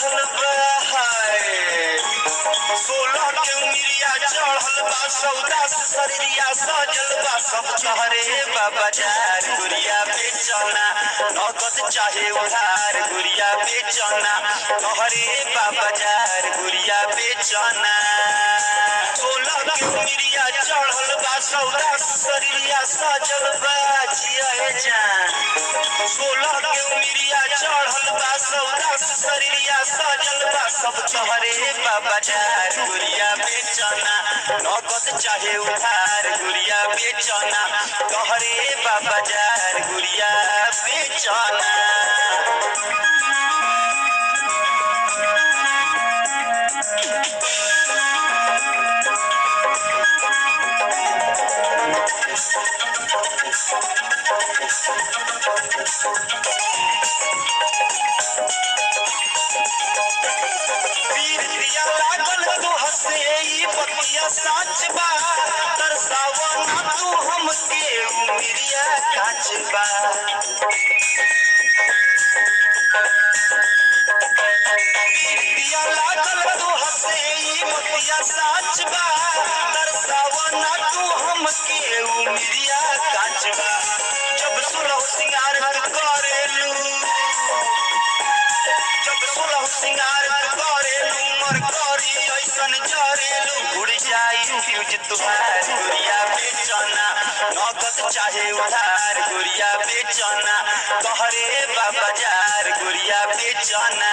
चढ़ल बा हाय 16 के उमिरिया चढ़ल बा सौदा से शरीरिया सजल बा सब तोहरे बा बाजार गुड़िया बेचना नगद चाहे उधार गुड़िया बेचना तोहरे बा बाजार गुड़िया बेचना 16 के उमिरिया चढ़ल बा सौदा से शरीरिया सजल बा जिया जान 16 के उमिरिया चढ़ल बा सौदा से शरीरिया सजल बा सब तोहरे बा बाजार गुड़िया बेचना नगद चाहे उधार गुड़िया बेचना तोहरे बा बाजार गुड़िया बेचना साच बा तरसावना तू हमके उमिरिया काच बा पीरिया लागल तू हसे बतिया साच बा तरसावना तू हमके उमिरिया काच बा जब सुलह सिंगार करेलू जब सुलह सिंगार करेलू मर करी ऐसन जरेलू उड़ जाई फ्यूज तुहार गुड़िया बेचना नगद चाहे उधार गुड़िया बेचना तोहरे बा बाजार गुड़िया बेचना।